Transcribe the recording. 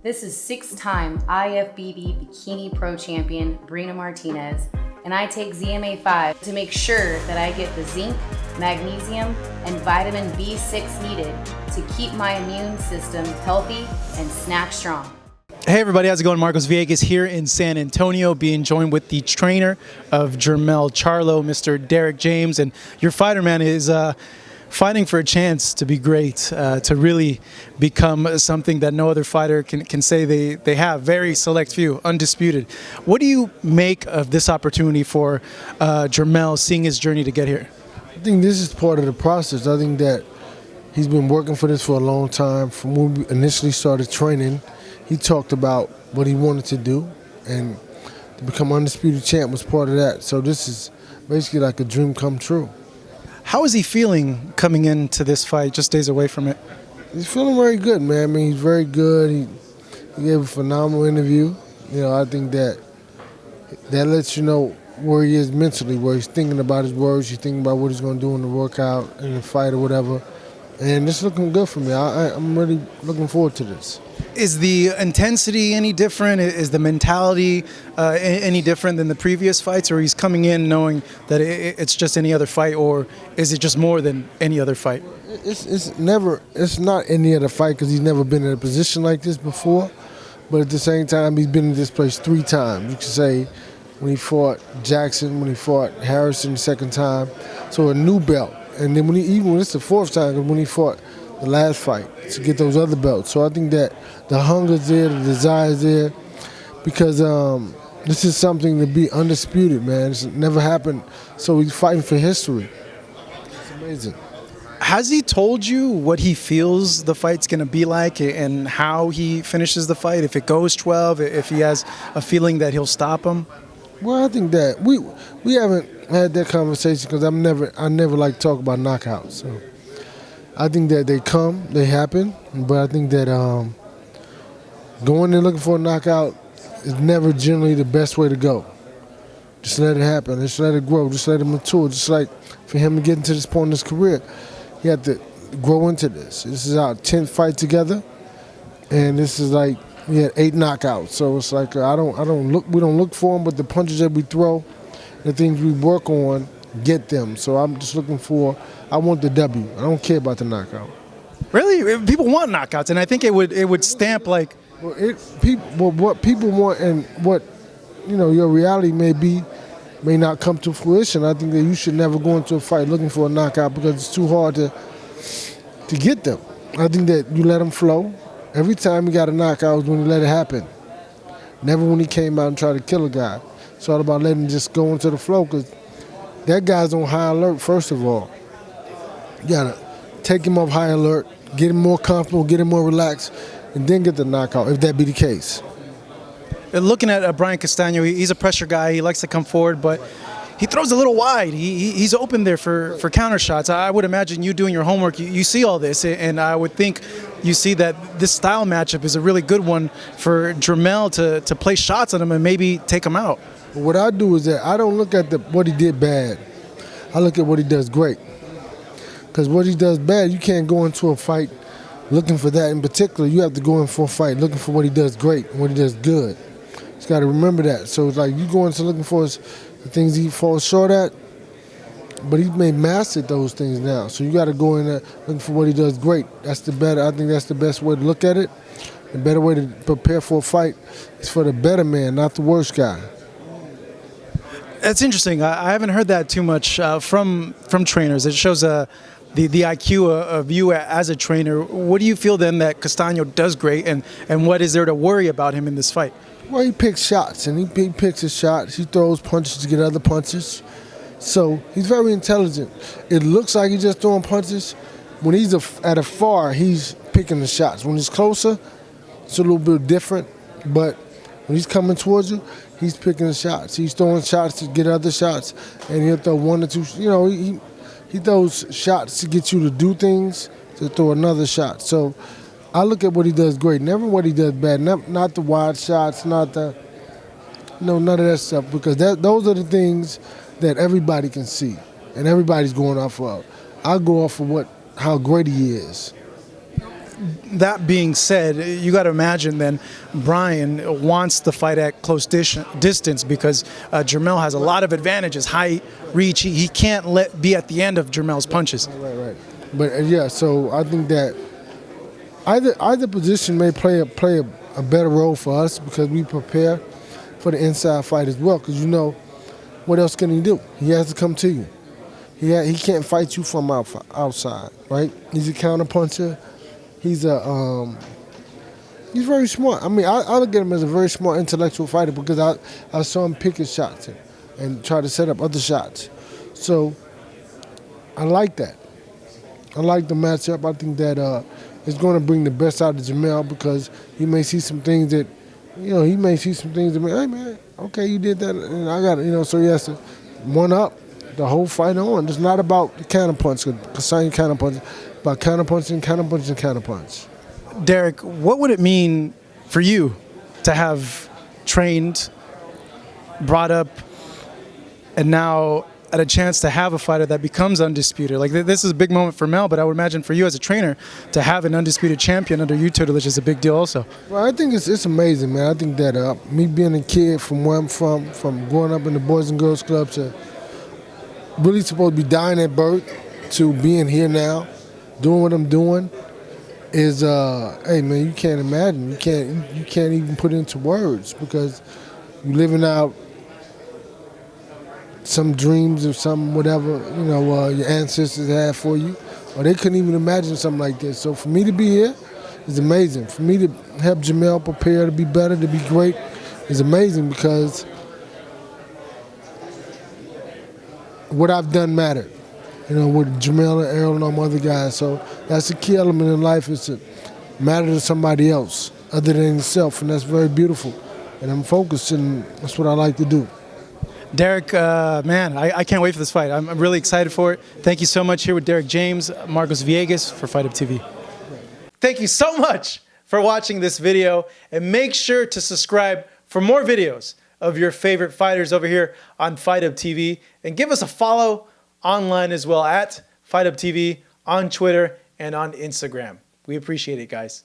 This is six-time IFBB Bikini Pro Champion Brina Martinez, and I take ZMA5 to make sure that I get the zinc, magnesium, and vitamin B6 needed to keep my immune system healthy and snap strong. Hey everybody, how's it going? Marcos Villegas here in San Antonio, being joined with the trainer of Jermell Charlo, Mr. Derrick James. And your fighter, man, is fighting for a chance to be great, to really become something that no other fighter can say they have. Very select few, undisputed. What do you make of this opportunity for Jermell, seeing his journey to get here? I think this is part of the process. I think that he's been working for this for a long time. From when we initially started training, he talked about what he wanted to do, and to become undisputed champ was part of that. So this is basically like a dream come true. How is he feeling coming into this fight, just days away from it? He's feeling very good, man. I mean, he's very good. He gave a phenomenal interview. You know, I think that lets you know where he is mentally, where he's thinking about his words, he's thinking about what he's going to do in the workout, in the fight or whatever. And it's looking good for me. I'm really looking forward to this. Is the intensity any different? Is the mentality any different than the previous fights? Or he's coming in knowing that it's just any other fight, or is it just more than any other fight? It's not any other fight because he's never been in a position like this before. But at the same time, he's been in this place 3 times. You could say when he fought Jackson, when he fought Harrison the second time. So a new belt. And then even when it's the 4th time, when he fought the last fight to get those other belts. So I think that the hunger's there, the desire's there, because this is something to be undisputed, man. It's never happened. So he's fighting for history. It's amazing. Has he told you what he feels the fight's going to be like and how he finishes the fight? If it goes 12, if he has a feeling that he'll stop him? Well, I think that we haven't had that conversation because I never like to talk about knockouts. So I think that they happen, but I think that going and looking for a knockout is never generally the best way to go. Just let it happen. Just let it grow. Just let it mature. Just like for him to get into this point in his career, he had to grow into this. This is our 10th fight together, and this is like we had 8 knockouts. So it's like we don't look for them, but the punches that we throw, the things we work on, get them. So I'm just looking for. I want the W. I don't care about the knockout. Really, people want knockouts, and I think it would stamp like. Well, what people want and what your reality may not come to fruition. I think that you should never go into a fight looking for a knockout because it's too hard to get them. I think that you let them flow. Every time he got a knockout was when he let it happen. Never when he came out and tried to kill a guy. It's all about letting him just go into the flow because that guy's on high alert, first of all. You got to take him off high alert, get him more comfortable, get him more relaxed, and then get the knockout, if that be the case. Looking at Brian Castano, he's a pressure guy. He likes to come forward, but he throws a little wide. He's open there for counter shots. I would imagine you doing your homework, you see all this, and I would think you see that this style matchup is a really good one for Jermell to play shots on him and maybe take him out. What I do is that I don't look at what he did bad. I look at what he does great. Because what he does bad, you can't go into a fight looking for that in particular. You have to go in for a fight looking for what he does great and what he does good. He's got to remember that. So it's like you go into looking for the things he falls short at, but he's made mastered those things now. So you got to go in there looking for what he does great. I think that's the best way to look at it. The better way to prepare for a fight is for the better man, not the worst guy. That's interesting. I haven't heard that too much from trainers. It shows the IQ of you as a trainer. What do you feel then that Castano does great, and what is there to worry about him in this fight? Well, he picks shots, and he picks his shots. He throws punches to get other punches. So he's very intelligent. It looks like he's just throwing punches. When he's at afar, he's picking the shots. When he's closer, it's a little bit different. But when he's coming towards you, he's picking the shots. He's throwing shots to get other shots, and he'll throw 1 or 2. He throws shots to get you to do things, to throw another shot. So I look at what he does great, never what he does bad. Not the wide shots, none of that stuff, because those are the things that everybody can see, and everybody's going off of. I go off of how great he is. that being said, you got to imagine then Brian wants the fight at close distance because Jermell has a lot of advantages, height, reach. He can't be at the end of Jermell's punches. Right. But yeah, so I think that either position may play a better role for us because we prepare for the inside fight as well. Because what else can he do? He has to come to you. He can't fight you from outside, right? He's a counterpuncher. He's very smart. I mean, I look at him as a very smart intellectual fighter because I saw him pick his shots and try to set up other shots. So I like that. I like the matchup. I think that it's going to bring the best out of Jermell because he may see some things that, he may see some things that, hey man, okay, you did that, and I got it, so he has to one up the whole fight on. It's not about the counterpunch, Castano counterpunch, about counterpunch. Derrick, what would it mean for you to have trained, brought up, and now at a chance to have a fighter that becomes undisputed? Like, this is a big moment for Mel, but I would imagine for you as a trainer to have an undisputed champion under your tutelage is a big deal also. Well, I think it's amazing, man. I think that me being a kid from where I'm from growing up in the Boys and Girls Club to really supposed to be dying at birth to being here now, doing what I'm doing, is hey man, you can't imagine. You can't even put it into words because you're living out some dreams or some whatever your ancestors had for you, or they couldn't even imagine something like this. So for me to be here is amazing. For me to help Jermell prepare to be better, to be great, is amazing because what I've done mattered. With Jermell and Errol and all my other guys. So that's a key element in life, is to matter to somebody else other than yourself, and that's very beautiful. And I'm focused, and that's what I like to do. Derrick, man, I can't wait for this fight. I'm really excited for it. Thank you so much here with Derrick James, Marcos Villegas for Fight Up TV. Thank you so much for watching this video, and make sure to subscribe for more videos of your favorite fighters over here on Fight Up TV, and give us a follow online as well at Fight Up TV on Twitter and on Instagram. We appreciate it, guys.